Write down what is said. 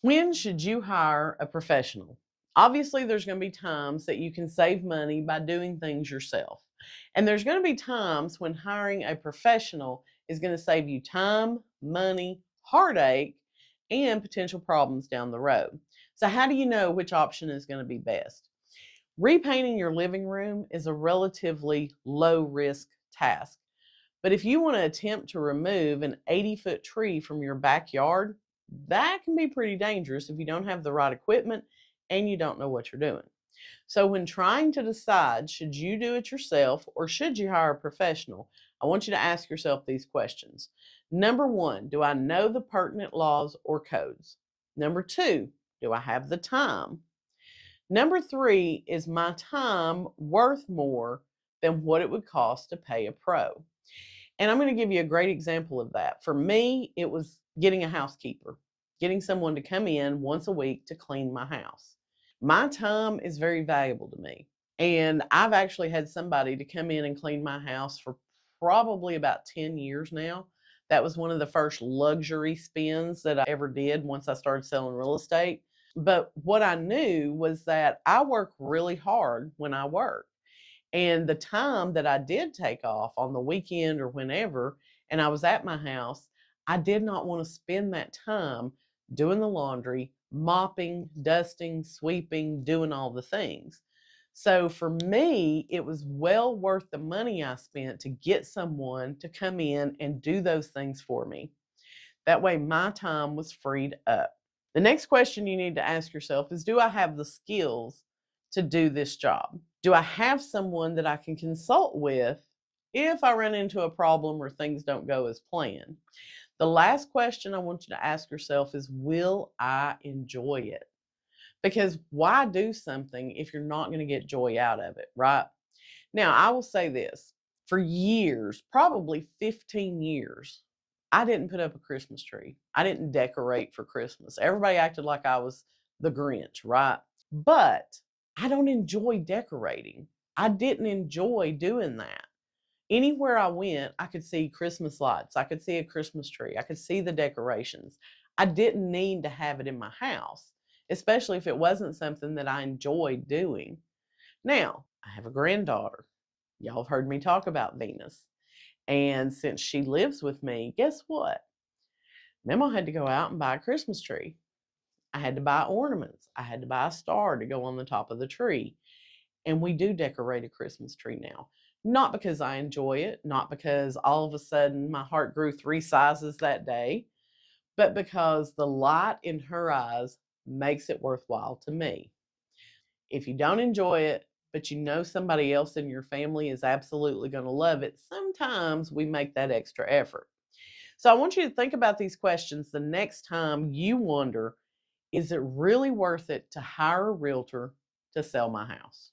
When should you hire a professional? Obviously, there's going to be times that you can save money by doing things yourself. And there's going to be times when hiring a professional is going to save you time, money, heartache, and potential problems down the road. So, how do you know which option is going to be best? Repainting your living room is a relatively low risk task. But if you want to attempt to remove an 80-foot tree from your backyard, that can be pretty dangerous if you don't have the right equipment and you don't know what you're doing. So, when trying to decide should you do it yourself or should you hire a professional, I want you to ask yourself these questions. Number one, do I know the pertinent laws or codes? Number two, do I have the time? Number three, is my time worth more than what it would cost to pay a pro? And I'm going to give you a great example of that. For me, it was getting a housekeeper, getting someone to come in once a week to clean my house. My time is very valuable to me. And I've actually had somebody to come in and clean my house for probably about 10 years now. That was one of the first luxury spends that I ever did once I started selling real estate. But what I knew was that I work really hard when I work. And the time that I did take off on the weekend or whenever, and I was at my house, I did not want to spend that time doing the laundry, mopping, dusting, sweeping, doing all the things. So for me, it was well worth the money I spent to get someone to come in and do those things for me. That way, my time was freed up. The next question you need to ask yourself is, do I have the skills to do this job? Do I have someone that I can consult with if I run into a problem or things don't go as planned? The last question I want you to ask yourself is, will I enjoy it? Because why do something if you're not going to get joy out of it, right? Now, I will say this, for years, probably 15 years, I didn't put up a Christmas tree. I didn't decorate for Christmas. Everybody acted like I was the Grinch, right? But I don't enjoy decorating. I didn't enjoy doing that. Anywhere I went, I could see Christmas lights. I could see a Christmas tree. I could see the decorations. I didn't need to have it in my house, especially if it wasn't something that I enjoyed doing. Now, I have a granddaughter. Y'all have heard me talk about Venus. And since she lives with me, guess what? Memo had to go out and buy a Christmas tree. I had to buy ornaments. I had to buy a star to go on the top of the tree. And we do decorate a Christmas tree now. Not because I enjoy it, not because all of a sudden my heart grew 3 sizes that day, but because the light in her eyes makes it worthwhile to me. If you don't enjoy it, but you know somebody else in your family is absolutely going to love it, sometimes we make that extra effort. So I want you to think about these questions the next time you wonder, is it really worth it to hire a realtor to sell my house?